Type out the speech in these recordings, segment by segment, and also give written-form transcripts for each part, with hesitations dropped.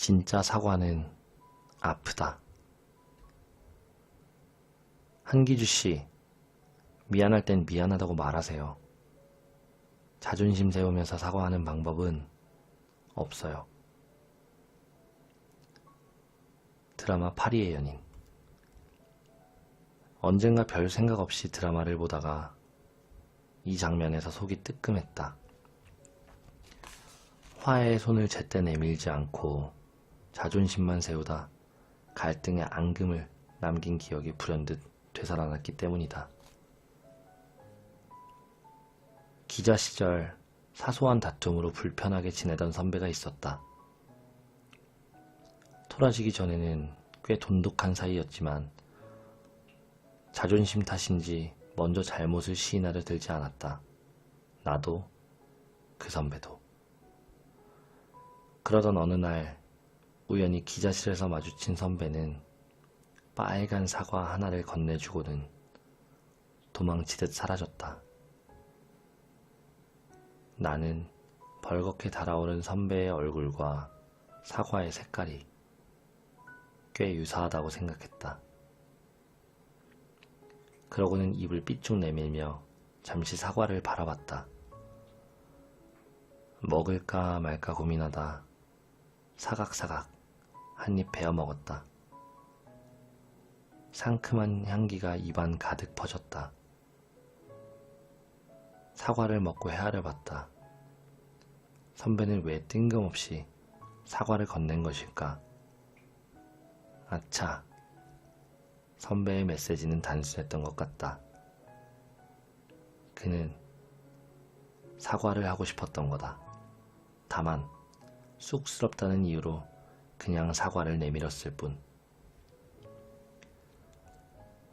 진짜 사과는 아프다. 한기주씨, 미안할 땐 미안하다고 말하세요. 자존심 세우면서 사과하는 방법은 없어요. 드라마 파리의 연인. 언젠가 별 생각 없이 드라마를 보다가 이 장면에서 속이 뜨끔했다. 화해의 손을 제때 내밀지 않고 자존심만 세우다 갈등의 앙금을 남긴 기억이 불현듯 되살아났기 때문이다. 기자 시절 사소한 다툼으로 불편하게 지내던 선배가 있었다. 토라지기 전에는 꽤 돈독한 사이였지만 자존심 탓인지 먼저 잘못을 시인하려 들지 않았다. 나도 그 선배도. 그러던 어느 날 우연히 기자실에서 마주친 선배는 빨간 사과 하나를 건네주고는 도망치듯 사라졌다. 나는 벌겋게 달아오른 선배의 얼굴과 사과의 색깔이 꽤 유사하다고 생각했다. 그러고는 입을 삐쭉 내밀며 잠시 사과를 바라봤다. 먹을까 말까 고민하다 사각사각 한 입 베어 먹었다. 상큼한 향기가 입안 가득 퍼졌다. 사과를 먹고 헤아려 봤다. 선배는 왜 뜬금없이 사과를 건넨 것일까? 아차, 선배의 메시지는 단순했던 것 같다. 그는 사과를 하고 싶었던 거다. 다만 쑥스럽다는 이유로 그냥 사과를 내밀었을 뿐.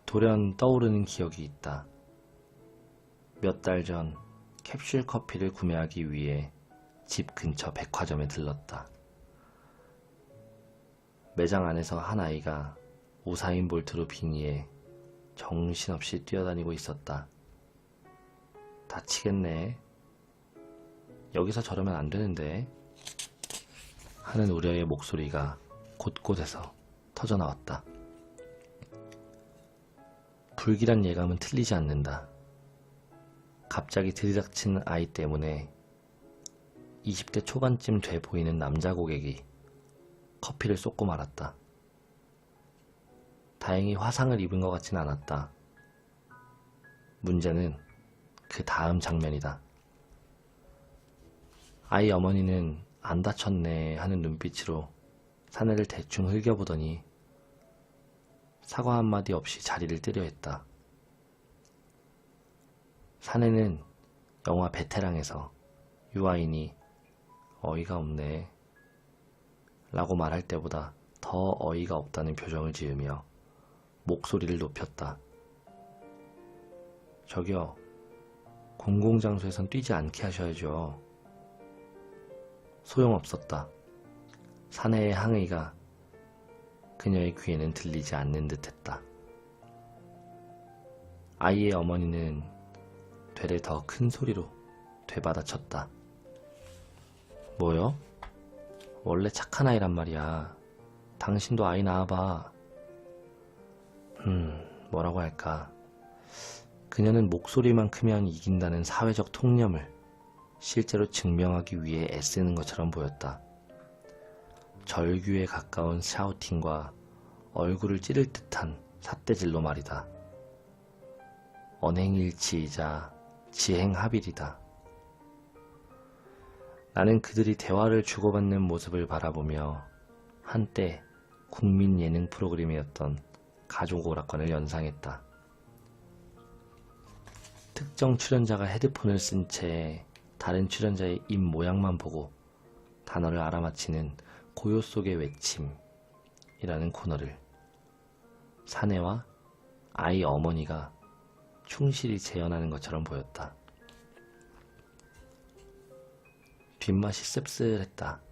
돌연 떠오르는 기억이 있다. 몇 달 전 캡슐 커피를 구매하기 위해 집 근처 백화점에 들렀다. 매장 안에서 한 아이가 우사인 볼트로 빙의해 정신없이 뛰어다니고 있었다. 다치겠네. 여기서 저러면 안 되는데. 하는 우려의 목소리가 곳곳에서 터져나왔다. 불길한 예감은 틀리지 않는다. 갑자기 들이닥친 아이 때문에 20대 초반쯤 돼 보이는 남자 고객이 커피를 쏟고 말았다. 다행히 화상을 입은 것 같진 않았다. 문제는 그 다음 장면이다. 아이 어머니는 안 다쳤네 하는 눈빛으로 사내를 대충 흘겨보더니 사과 한마디 없이 자리를 뜨려 했다. 사내는 영화 베테랑에서 유아인이 어이가 없네 라고 말할 때보다 더 어이가 없다는 표정을 지으며 목소리를 높였다. 저기요, 공공장소에선 뛰지 않게 하셔야죠. 소용없었다. 사내의 항의가 그녀의 귀에는 들리지 않는 듯했다. 아이의 어머니는 되레 더 큰 소리로 되받아쳤다. 뭐요? 원래 착한 아이란 말이야. 당신도 아이 낳아봐. 뭐라고 할까. 그녀는 목소리만 크면 이긴다는 사회적 통념을 실제로 증명하기 위해 애쓰는 것처럼 보였다. 절규에 가까운 샤우팅과 얼굴을 찌를 듯한 삿대질로 말이다. 언행일치이자 지행합일이다. 나는 그들이 대화를 주고받는 모습을 바라보며 한때 국민 예능 프로그램이었던 가족오락관을 연상했다. 특정 출연자가 헤드폰을 쓴 채 다른 출연자의 입 모양만 보고 단어를 알아맞히는 고요 속의 외침이라는 코너를 사내와 아이 어머니가 충실히 재현하는 것처럼 보였다. 뒷맛이 씁쓸했다.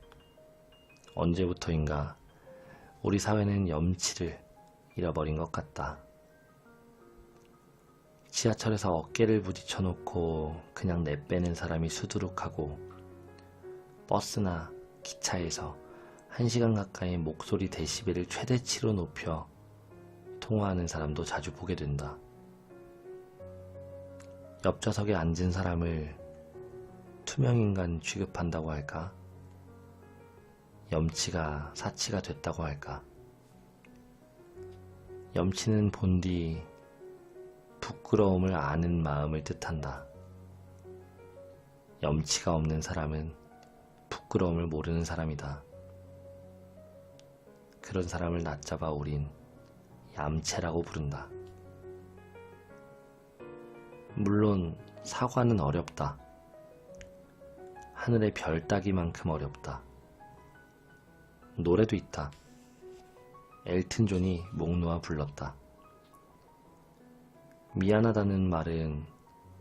언제부터인가 우리 사회는 염치를 잃어버린 것 같다. 지하철에서 어깨를 부딪혀 놓고 그냥 내빼는 사람이 수두룩하고 버스나 기차에서 1시간 가까이 목소리 데시벨을 최대치로 높여 통화하는 사람도 자주 보게 된다. 옆좌석에 앉은 사람을 투명인간 취급한다고 할까? 염치가 사치가 됐다고 할까? 염치는 본디 부끄러움을 아는 마음을 뜻한다. 염치가 없는 사람은 부끄러움을 모르는 사람이다. 그런 사람을 낮잡아 우린 얌체라고 부른다. 물론 사과는 어렵다. 하늘의 별 따기만큼 어렵다. 노래도 있다. 엘튼 존이 목 놓아 불렀다. 미안하다는 말은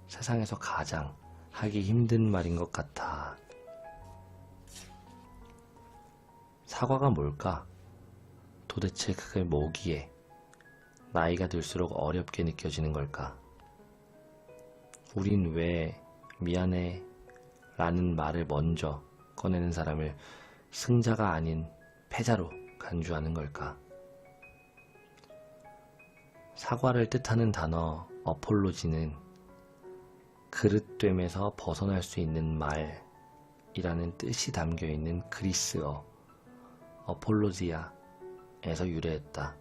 세상에서 가장 하기 힘든 말인 것 같아. 사과가 뭘까? 도대체 그게 뭐기에 나이가 들수록 어렵게 느껴지는 걸까? 우린 왜 미안해 라는 말을 먼저 꺼내는 사람을 승자가 아닌 패자로 간주하는 걸까? 사과를 뜻하는 단어 어폴로지는 그릇됨에서 벗어날 수 있는 말이라는 뜻이 담겨있는 그리스어 어폴로지아에서 유래했다.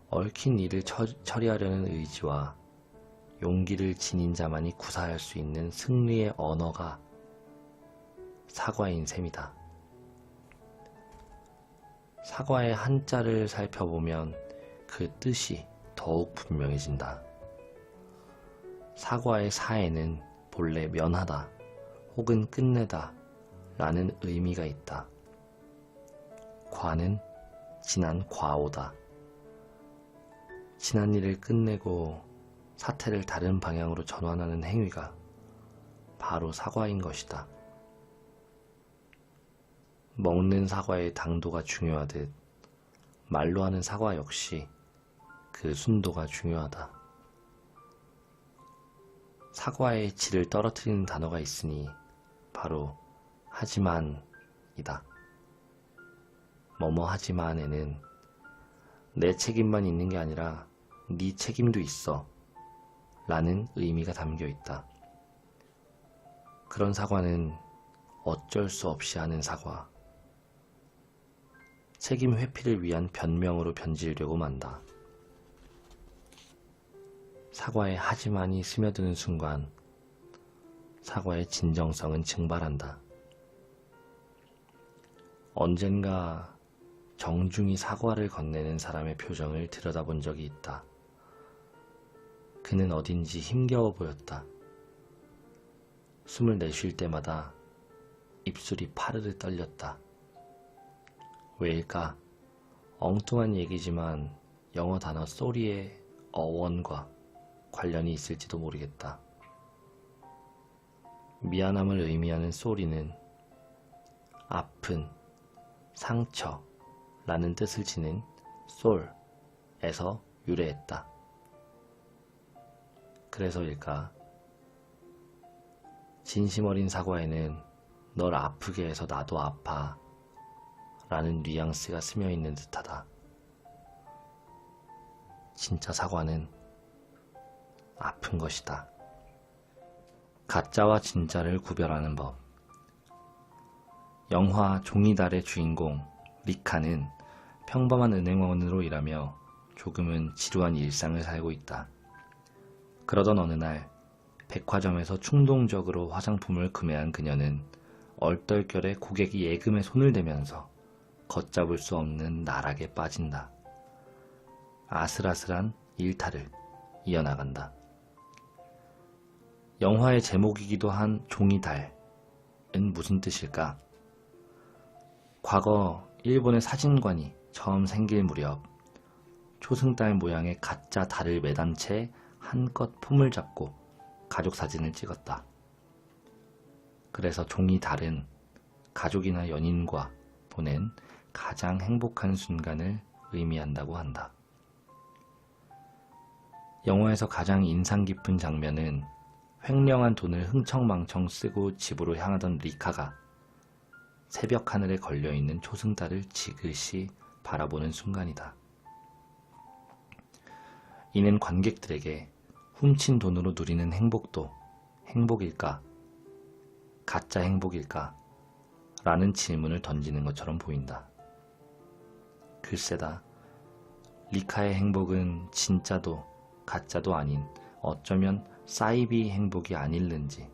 얽힌 일을 처리하려는 의지와 용기를 지닌 자만이 구사할 수 있는 승리의 언어가 사과인 셈이다. 사과의 한자를 살펴보면 그 뜻이 더욱 분명해진다. 사과의 사에는 본래 면하다 혹은 끝내다 라는 의미가 있다. 과는 지난 과오다. 지난 일을 끝내고 사태를 다른 방향으로 전환하는 행위가 바로 사과인 것이다. 먹는 사과의 당도가 중요하듯 말로 하는 사과 역시 그 순도가 중요하다. 사과의 질을 떨어뜨리는 단어가 있으니 바로 하지만이다. 뭐뭐 하지만에는 내 책임만 있는 게 아니라 네 책임도 있어 라는 의미가 담겨 있다. 그런 사과는 어쩔 수 없이 하는 사과. 책임 회피를 위한 변명으로 변질되고 만다. 사과에 하지만이 스며드는 순간 사과의 진정성은 증발한다. 언젠가 정중히 사과를 건네는 사람의 표정을 들여다본 적이 있다. 그는 어딘지 힘겨워 보였다. 숨을 내쉴 때마다 입술이 파르르 떨렸다. 왜일까? 엉뚱한 얘기지만 영어 단어 sorry의 어원과 관련이 있을지도 모르겠다. 미안함을 의미하는 sorry는 아픈, 상처라는 뜻을 지닌 soul에서 유래했다. 그래서일까? 진심 어린 사과에는 널 아프게 해서 나도 아파 라는 뉘앙스가 스며있는 듯하다. 진짜 사과는 아픈 것이다. 가짜와 진짜를 구별하는 법. 영화 종이달의 주인공 리카는 평범한 은행원으로 일하며 조금은 지루한 일상을 살고 있다. 그러던 어느 날 백화점에서 충동적으로 화장품을 구매한 그녀는 얼떨결에 고객이 예금에 손을 대면서 걷잡을 수 없는 나락에 빠진다. 아슬아슬한 일탈을 이어나간다. 영화의 제목이기도 한 종이달은 무슨 뜻일까? 과거 일본의 사진관이 처음 생길 무렵 초승달 모양의 가짜 달을 매단 채 한껏 폼을 잡고 가족 사진을 찍었다. 그래서 종이달은 가족이나 연인과 보낸 가장 행복한 순간을 의미한다고 한다. 영화에서 가장 인상 깊은 장면은 횡령한 돈을 흥청망청 쓰고 집으로 향하던 리카가 새벽 하늘에 걸려있는 초승달을 지그시 바라보는 순간이다. 이는 관객들에게 훔친 돈으로 누리는 행복도 행복일까? 가짜 행복일까? 라는 질문을 던지는 것처럼 보인다. 글쎄다. 리카의 행복은 진짜도 가짜도 아닌 어쩌면 사이비 행복이 아닐는지.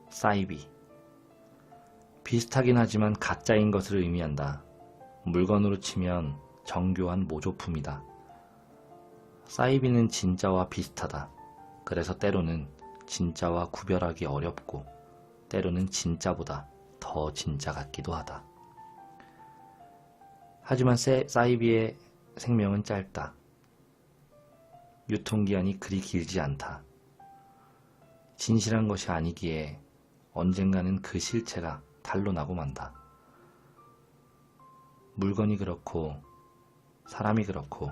사이비. 비슷하긴 하지만 가짜인 것을 의미한다. 물건으로 치면 정교한 모조품이다. 사이비는 진짜와 비슷하다. 그래서 때로는 진짜와 구별하기 어렵고 때로는 진짜보다 더 진짜 같기도 하다. 하지만 사이비의 생명은 짧다. 유통기한이 그리 길지 않다. 진실한 것이 아니기에 언젠가는 그 실체가 탄로나고 만다. 물건이 그렇고 사람이 그렇고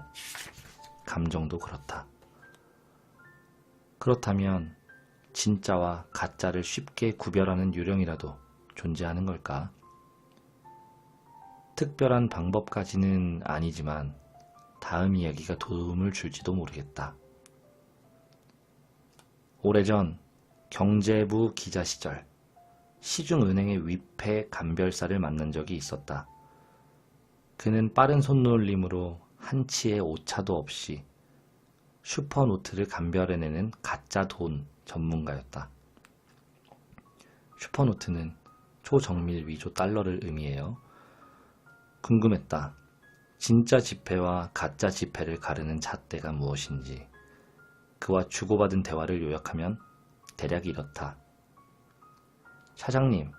감정도 그렇다. 그렇다면 진짜와 가짜를 쉽게 구별하는 요령이라도 존재하는 걸까? 특별한 방법까지는 아니지만 다음 이야기가 도움을 줄지도 모르겠다. 오래전 경제부 기자 시절 시중은행의 위패 감별사를 만난 적이 있었다. 그는 빠른 손놀림으로 한치의 오차도 없이 슈퍼노트를 감별해내는 가짜 돈 전문가였다. 슈퍼노트는 초정밀 위조 달러를 의미해요. 궁금했다. 진짜 지폐와 가짜 지폐를 가르는 잣대가 무엇인지. 그와 주고받은 대화를 요약하면 대략 이렇다. 사장님,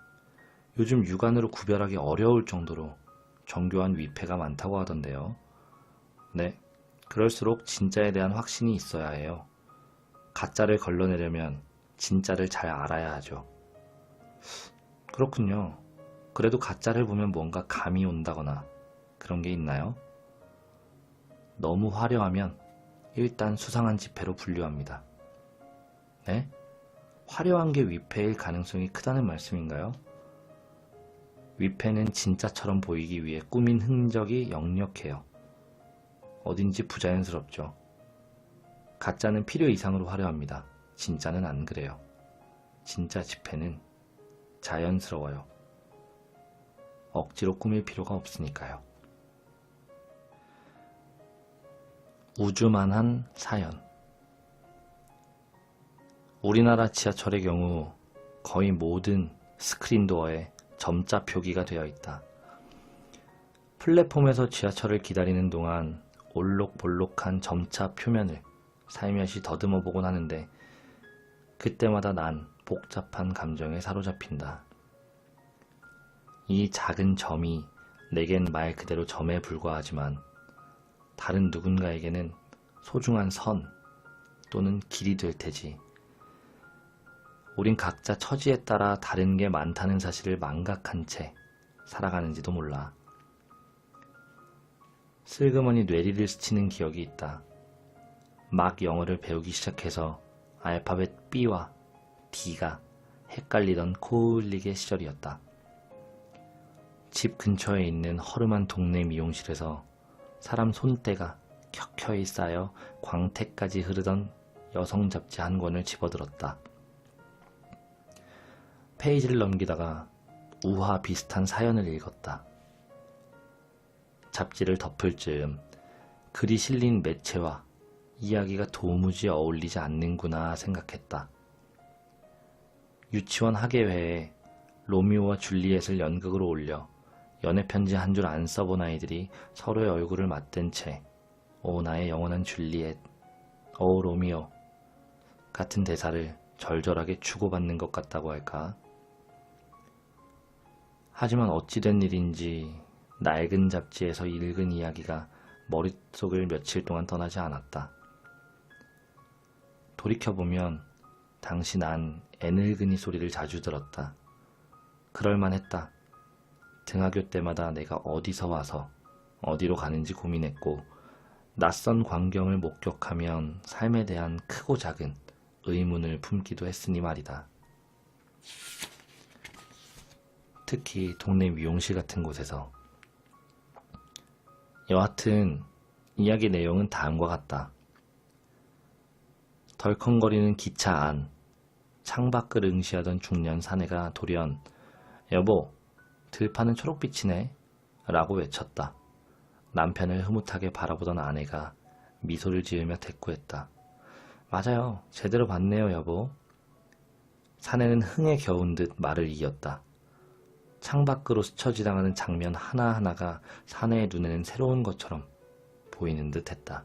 요즘 육안으로 구별하기 어려울 정도로 정교한 위패가 많다고 하던데요. 네, 그럴수록 진짜에 대한 확신이 있어야 해요. 가짜를 걸러내려면 진짜를 잘 알아야 하죠. 그렇군요. 그래도 가짜를 보면 뭔가 감이 온다거나 그런 게 있나요? 너무 화려하면 일단 수상한 지폐로 분류합니다. 네? 화려한 게 위패일 가능성이 크다는 말씀인가요? 위패는 진짜처럼 보이기 위해 꾸민 흔적이 역력해요. 어딘지 부자연스럽죠. 가짜는 필요 이상으로 화려합니다. 진짜는 안 그래요. 진짜 지폐는 자연스러워요. 억지로 꾸밀 필요가 없으니까요. 우주만한 사연. 우리나라 지하철의 경우 거의 모든 스크린도어에 점자 표기가 되어 있다. 플랫폼에서 지하철을 기다리는 동안 올록볼록한 점자 표면을 살며시 더듬어 보곤 하는데 그때마다 난 복잡한 감정에 사로잡힌다. 이 작은 점이 내겐 말 그대로 점에 불과하지만 다른 누군가에게는 소중한 선 또는 길이 될 테지. 우린 각자 처지에 따라 다른 게 많다는 사실을 망각한 채 살아가는지도 몰라. 슬그머니 뇌리를 스치는 기억이 있다. 막 영어를 배우기 시작해서 알파벳 B와 D가 헷갈리던 코흘리게 시절이었다. 집 근처에 있는 허름한 동네 미용실에서 사람 손때가 켜켜이 쌓여 광택까지 흐르던 여성 잡지 한 권을 집어들었다. 페이지를 넘기다가 우화 비슷한 사연을 읽었다. 잡지를 덮을 즈음 글이 실린 매체와 이야기가 도무지 어울리지 않는구나 생각했다. 유치원 학예회에 로미오와 줄리엣을 연극으로 올려 연애편지 한 줄 안 써본 아이들이 서로의 얼굴을 맞댄 채 오 나의 영원한 줄리엣, 오 로미오 같은 대사를 절절하게 주고받는 것 같다고 할까. 하지만 어찌된 일인지 낡은 잡지에서 읽은 이야기가 머릿속을 며칠 동안 떠나지 않았다. 돌이켜보면 당시 난 애늙은이 소리를 자주 들었다. 그럴만했다. 등하교 때마다 내가 어디서 와서 어디로 가는지 고민했고 낯선 광경을 목격하면 삶에 대한 크고 작은 의문을 품기도 했으니 말이다. 특히 동네 미용실 같은 곳에서. 여하튼 이야기 내용은 다음과 같다. 덜컹거리는 기차 안, 창밖을 응시하던 중년 사내가 돌연 여보, 들판은 초록빛이네 라고 외쳤다. 남편을 흐뭇하게 바라보던 아내가 미소를 지으며 대꾸했다. 맞아요. 제대로 봤네요, 여보. 사내는 흥에 겨운 듯 말을 이었다. 창밖으로 스쳐 지나가는 장면 하나하나가 사내의 눈에는 새로운 것처럼 보이는 듯 했다.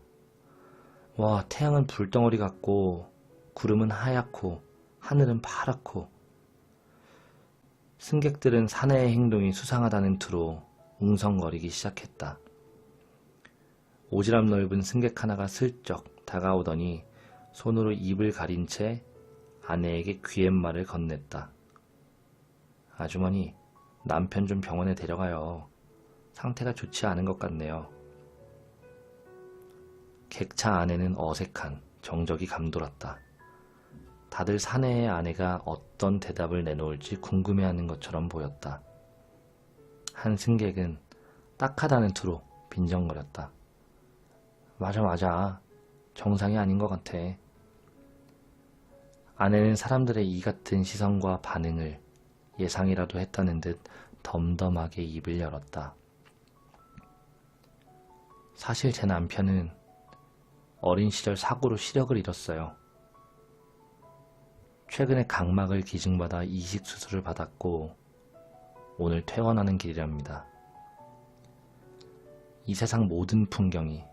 와, 태양은 불덩어리 같고 구름은 하얗고 하늘은 파랗고. 승객들은 사내의 행동이 수상하다는 투로 웅성거리기 시작했다. 오지랖 넓은 승객 하나가 슬쩍 다가오더니 손으로 입을 가린 채 아내에게 귀옛말을 건넸다. 아주머니, 남편 좀 병원에 데려가요. 상태가 좋지 않은 것 같네요. 객차 안에는 어색한 정적이 감돌았다. 다들 사내의 아내가 어떤 대답을 내놓을지 궁금해하는 것처럼 보였다. 한 승객은 딱하다는 투로 빈정거렸다. 맞아. 정상이 아닌 것 같아. 아내는 사람들의 이 같은 시선과 반응을 예상이라도 했다는 듯 덤덤하게 입을 열었다. 사실 제 남편은 어린 시절 사고로 시력을 잃었어요. 최근에 각막을 기증받아 이식 수술을 받았고 오늘 퇴원하는 길이랍니다. 이 세상 모든 풍경이,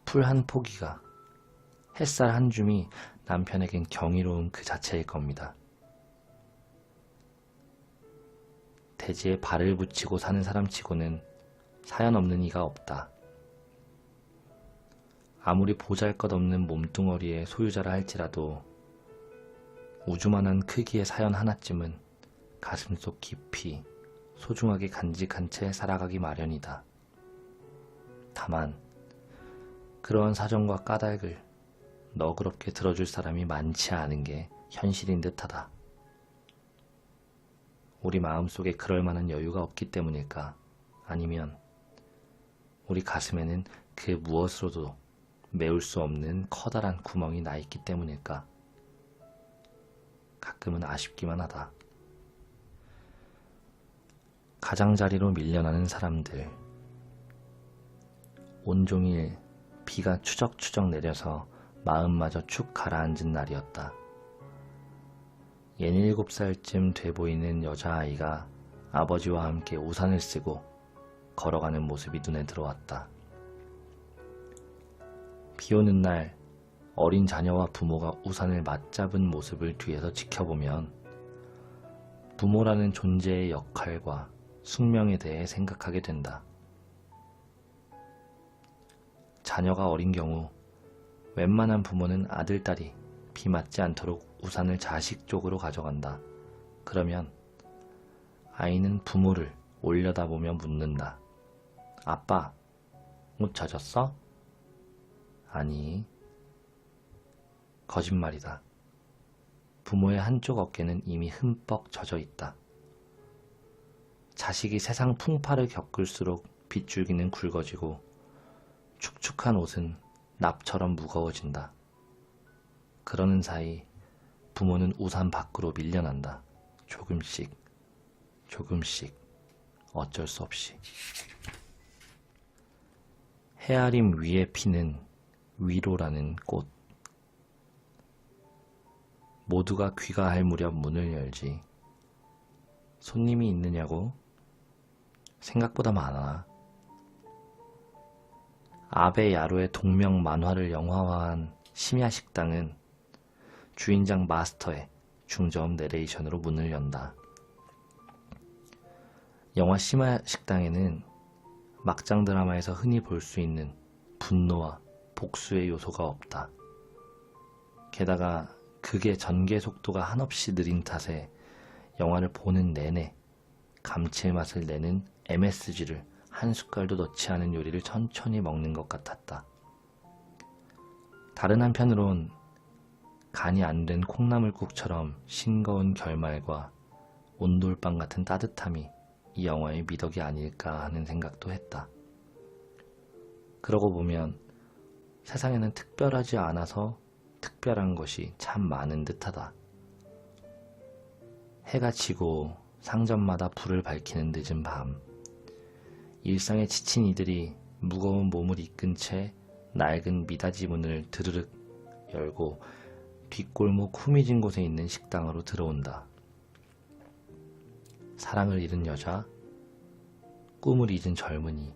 풀 한 포기가, 햇살 한 줌이 남편에겐 경이로운 그 자체일 겁니다. 대지에 발을 붙이고 사는 사람치고는 사연 없는 이가 없다. 아무리 보잘것없는 몸뚱어리의 소유자라 할지라도 우주만한 크기의 사연 하나쯤은 가슴속 깊이 소중하게 간직한 채 살아가기 마련이다. 다만 그러한 사정과 까닭을 너그럽게 들어줄 사람이 많지 않은 게 현실인 듯하다. 우리 마음속에 그럴 만한 여유가 없기 때문일까? 아니면 우리 가슴에는 그 무엇으로도 메울 수 없는 커다란 구멍이 나 있기 때문일까? 가끔은 아쉽기만 하다. 가장자리로 밀려나는 사람들. 온종일 비가 추적추적 내려서 마음마저 축 가라앉은 날이었다. 67살쯤 돼 보이는 여자아이가 아버지와 함께 우산을 쓰고 걸어가는 모습이 눈에 들어왔다. 비 오는 날 어린 자녀와 부모가 우산을 맞잡은 모습을 뒤에서 지켜보면 부모라는 존재의 역할과 숙명에 대해 생각하게 된다. 자녀가 어린 경우 웬만한 부모는 아들, 딸이 비 맞지 않도록 우산을 자식 쪽으로 가져간다. 그러면 아이는 부모를 올려다보며 묻는다. 아빠, 옷 젖었어? 아니, 거짓말이다. 부모의 한쪽 어깨는 이미 흠뻑 젖어 있다. 자식이 세상 풍파를 겪을수록 빗줄기는 굵어지고 축축한 옷은 납처럼 무거워진다. 그러는 사이 부모는 우산 밖으로 밀려난다. 조금씩, 조금씩, 어쩔 수 없이. 헤아림 위에 피는 위로라는 꽃. 모두가 귀가할 무렵 문을 열지. 손님이 있느냐고? 생각보다 많아. 아베 야로의 동명 만화를 영화화한 심야 식당은 주인장 마스터의 중저음 내레이션으로 문을 연다. 영화 심야 식당에는 막장 드라마에서 흔히 볼 수 있는 분노와 복수의 요소가 없다. 게다가 극의 전개 속도가 한없이 느린 탓에 영화를 보는 내내 감칠맛을 내는 MSG를 한 숟갈도 넣지 않은 요리를 천천히 먹는 것 같았다. 다른 한편으론 간이 안 된 콩나물국처럼 싱거운 결말과 온돌방 같은 따뜻함이 이 영화의 미덕이 아닐까 하는 생각도 했다. 그러고 보면 세상에는 특별하지 않아서 특별한 것이 참 많은 듯하다. 해가 지고 상점마다 불을 밝히는 늦은 밤, 일상에 지친 이들이 무거운 몸을 이끈 채 낡은 미닫이 문을 드르륵 열고 뒷골목 후미진 곳에 있는 식당으로 들어온다. 사랑을 잃은 여자, 꿈을 잊은 젊은이,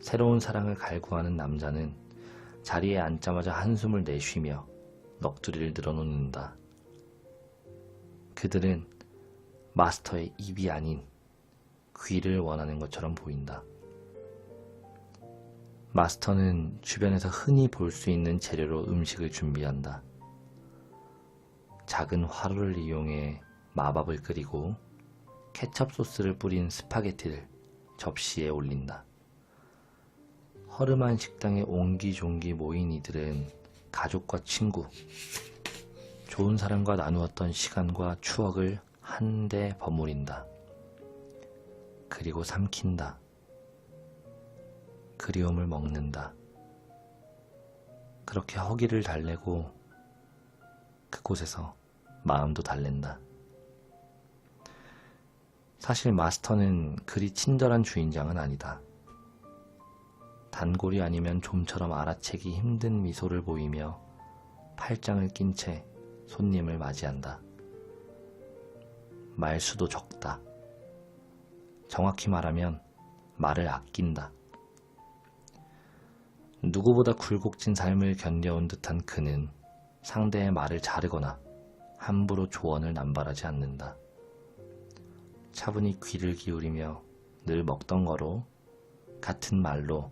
새로운 사랑을 갈구하는 남자는 자리에 앉자마자 한숨을 내쉬며 넋두리를 늘어놓는다. 그들은 마스터의 입이 아닌 귀를 원하는 것처럼 보인다. 마스터는 주변에서 흔히 볼 수 있는 재료로 음식을 준비한다. 작은 화로를 이용해 마밥을 끓이고 케첩 소스를 뿌린 스파게티를 접시에 올린다. 허름한 식당에 옹기종기 모인 이들은 가족과 친구, 좋은 사람과 나누었던 시간과 추억을 한데 버무린다. 그리고 삼킨다. 그리움을 먹는다. 그렇게 허기를 달래고 그곳에서 마음도 달랜다. 사실 마스터는 그리 친절한 주인장은 아니다. 단골이 아니면 좀처럼 알아채기 힘든 미소를 보이며 팔짱을 낀 채 손님을 맞이한다. 말수도 적다. 정확히 말하면 말을 아낀다. 누구보다 굴곡진 삶을 견뎌온 듯한 그는 상대의 말을 자르거나 함부로 조언을 남발하지 않는다. 차분히 귀를 기울이며 늘 먹던 거로 같은 말로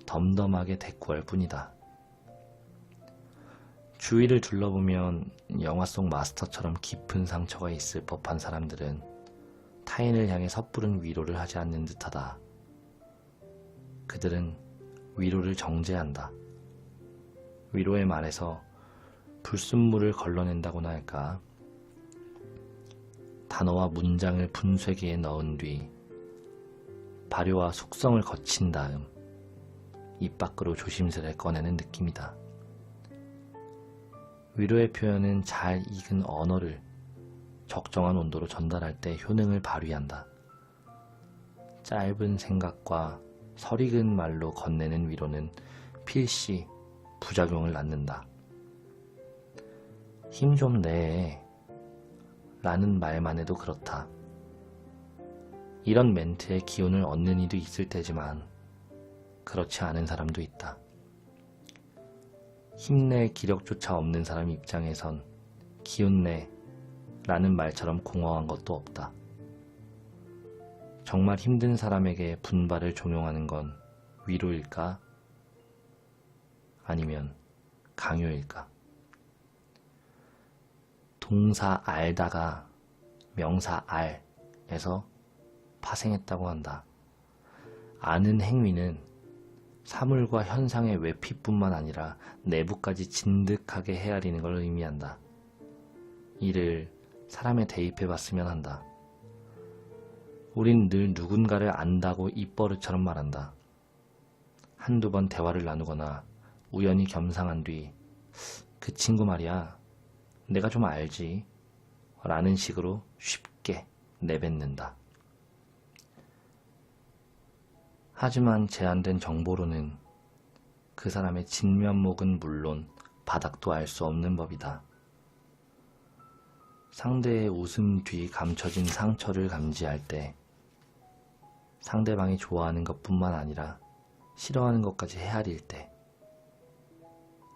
덤덤하게 대꾸할 뿐이다. 주위를 둘러보면 영화 속 마스터처럼 깊은 상처가 있을 법한 사람들은 타인을 향해 섣부른 위로를 하지 않는 듯하다. 그들은 위로를 정제한다. 위로의 말에서 불순물을 걸러낸다고나 할까? 단어와 문장을 분쇄기에 넣은 뒤 발효와 숙성을 거친 다음 입 밖으로 조심스레 꺼내는 느낌이다. 위로의 표현은 잘 익은 언어를 적정한 온도로 전달할 때 효능을 발휘한다. 짧은 생각과 설익은 말로 건네는 위로는 필시 부작용을 낳는다. 힘 좀 내 라는 말만 해도 그렇다. 이런 멘트에 기운을 얻는 이도 있을 테지만 그렇지 않은 사람도 있다. 힘낼 기력조차 없는 사람 입장에선 기운내 라는 말처럼 공허한 것도 없다. 정말 힘든 사람에게 분발을 종용하는 건 위로일까? 아니면 강요일까? 동사 알다가 명사 알에서 파생했다고 한다. 아는 행위는 사물과 현상의 외피뿐만 아니라 내부까지 진득하게 헤아리는 걸 의미한다. 이를 사람에 대입해 봤으면 한다. 우린 늘 누군가를 안다고 입버릇처럼 말한다. 한두 번 대화를 나누거나 우연히 겸상한 뒤 그 친구 말이야, 내가 좀 알지 라는 식으로 쉽게 내뱉는다. 하지만 제한된 정보로는 그 사람의 진면목은 물론 바닥도 알 수 없는 법이다. 상대의 웃음 뒤 감춰진 상처를 감지할 때 상대방이 좋아하는 것뿐만 아니라 싫어하는 것까지 헤아릴 때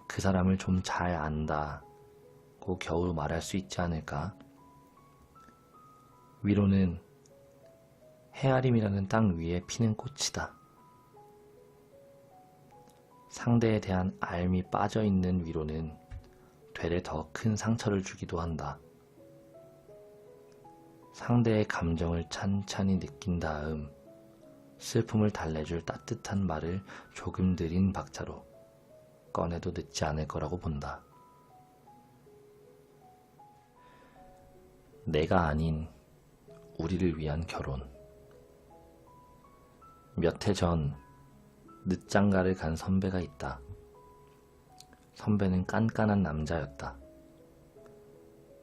그 사람을 좀 잘 안다고 겨우 말할 수 있지 않을까? 위로는 헤아림이라는 땅 위에 피는 꽃이다. 상대에 대한 알미 빠져있는 위로는 되레 더 큰 상처를 주기도 한다. 상대의 감정을 찬찬히 느낀 다음 슬픔을 달래줄 따뜻한 말을 조금 느린 박자로 꺼내도 늦지 않을 거라고 본다. 내가 아닌 우리를 위한 결혼. 몇 해 전 늦장가를 간 선배가 있다. 선배는 깐깐한 남자였다.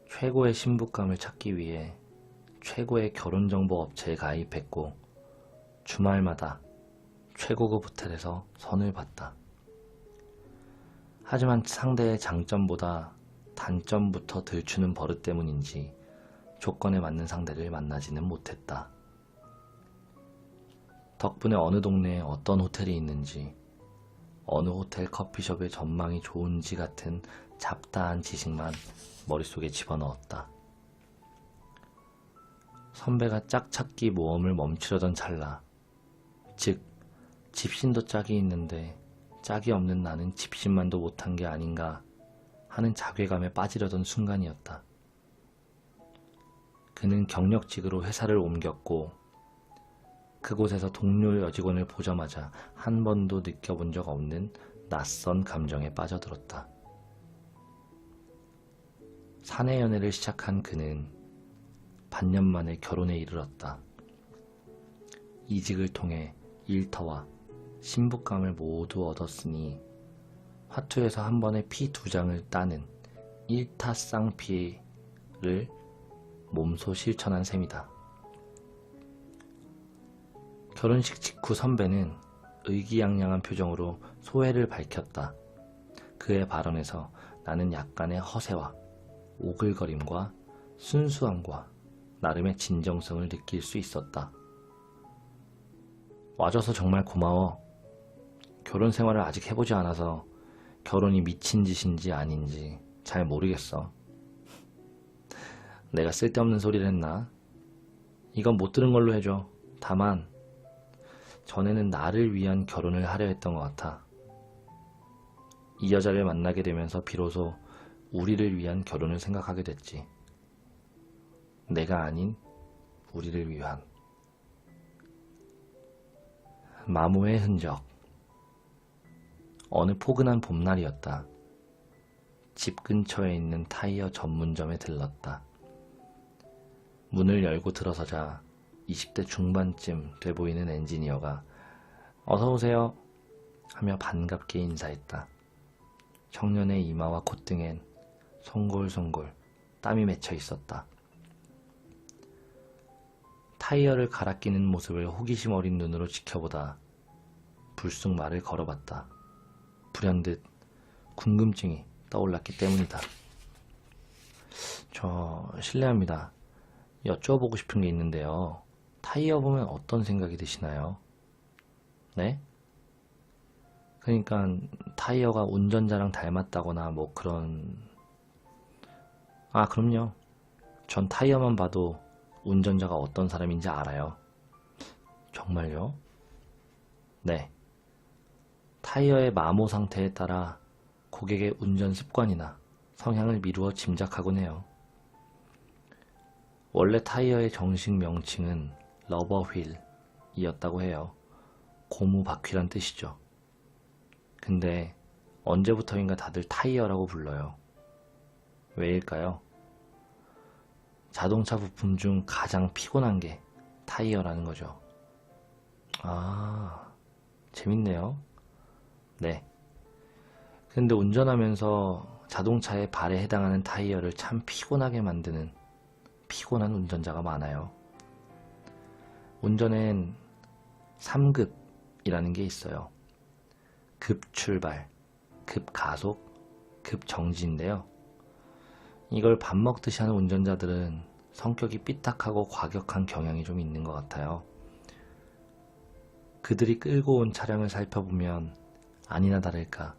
최고의 신부감을 찾기 위해 최고의 결혼정보 업체에 가입했고 주말마다 최고급 호텔에서 선을 봤다. 하지만 상대의 장점보다 단점부터 들추는 버릇 때문인지 조건에 맞는 상대를 만나지는 못했다. 덕분에 어느 동네에 어떤 호텔이 있는지, 어느 호텔 커피숍의 전망이 좋은지 같은 잡다한 지식만 머릿속에 집어넣었다. 선배가 짝찾기 모험을 멈추려던 찰나, 즉 집신도 짝이 있는데 짝이 없는 나는 집신만도 못한 게 아닌가 하는 자괴감에 빠지려던 순간이었다. 그는 경력직으로 회사를 옮겼고 그곳에서 동료 여직원을 보자마자 한 번도 느껴본 적 없는 낯선 감정에 빠져들었다. 사내 연애를 시작한 그는 반년 만에 결혼에 이르렀다. 이직을 통해 일터와 신부감을 모두 얻었으니 화투에서 한 번에 피 2장을 따는 일타쌍피를 몸소 실천한 셈이다. 결혼식 직후 선배는 의기양양한 표정으로 소회를 밝혔다. 그의 발언에서 나는 약간의 허세와 오글거림과 순수함과 나름의 진정성을 느낄 수 있었다. 와줘서 정말 고마워. 결혼 생활을 아직 해보지 않아서 결혼이 미친 짓인지 아닌지 잘 모르겠어. 내가 쓸데없는 소리를 했나? 이건 못 들은 걸로 해줘. 다만 전에는 나를 위한 결혼을 하려 했던 것 같아. 이 여자를 만나게 되면서 비로소 우리를 위한 결혼을 생각하게 됐지. 내가 아닌 우리를 위한. 마모의 흔적. 어느 포근한 봄날이었다. 집 근처에 있는 타이어 전문점에 들렀다. 문을 열고 들어서자 20대 중반쯤 돼 보이는 엔지니어가 어서오세요 하며 반갑게 인사했다. 청년의 이마와 콧등엔 송골송골 땀이 맺혀 있었다. 타이어를 갈아 끼는 모습을 호기심 어린 눈으로 지켜보다 불쑥 말을 걸어봤다. 불현듯 궁금증이 떠올랐기 때문이다. 저 실례합니다. 여쭤보고 싶은 게 있는데요. 타이어 보면 어떤 생각이 드시나요? 네? 그러니까 타이어가 운전자랑 닮았다거나 뭐 그런... 아, 그럼요. 전 타이어만 봐도 운전자가 어떤 사람인지 알아요. 정말요? 네. 타이어의 마모 상태에 따라 고객의 운전 습관이나 성향을 미루어 짐작하곤 해요. 원래 타이어의 정식 명칭은 러버휠이었다고 해요. 고무 바퀴란 뜻이죠. 근데 언제부터인가 다들 타이어라고 불러요. 왜일까요? 자동차 부품 중 가장 피곤한 게 타이어라는 거죠. 아, 재밌네요. 네. 근데 운전하면서 자동차의 발에 해당하는 타이어를 참 피곤하게 만드는 피곤한 운전자가 많아요. 운전엔 3급이라는 게 있어요. 급출발, 급가속, 급정지인데요. 이걸 밥 먹듯이 하는 운전자들은 성격이 삐딱하고 과격한 경향이 좀 있는 것 같아요. 그들이 끌고 온 차량을 살펴보면 아니나 다를까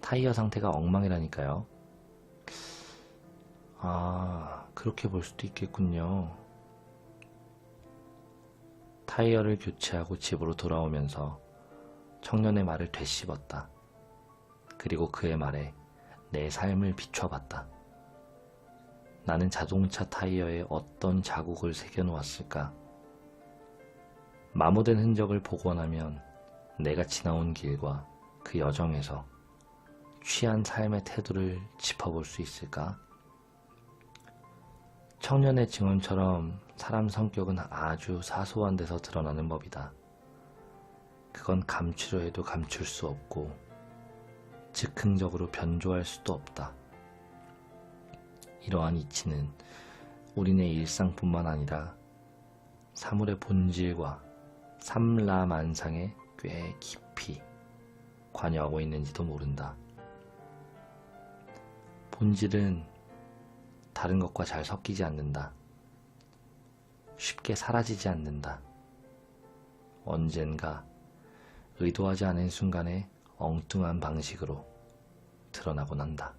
타이어 상태가 엉망이라니까요. 아, 그렇게 볼 수도 있겠군요. 타이어를 교체하고 집으로 돌아오면서 청년의 말을 되씹었다. 그리고 그의 말에 내 삶을 비춰봤다. 나는 자동차 타이어에 어떤 자국을 새겨놓았을까? 마모된 흔적을 보고 나면 내가 지나온 길과 그 여정에서 취한 삶의 태도를 짚어볼 수 있을까? 청년의 증언처럼 사람 성격은 아주 사소한 데서 드러나는 법이다. 그건 감추려 해도 감출 수 없고 즉흥적으로 변조할 수도 없다. 이러한 이치는 우리네 일상뿐만 아니라 사물의 본질과 삼라만상에 꽤 깊이 관여하고 있는지도 모른다. 본질은 다른 것과 잘 섞이지 않는다. 쉽게 사라지지 않는다. 언젠가 의도하지 않은 순간에 엉뚱한 방식으로 드러나곤 한다.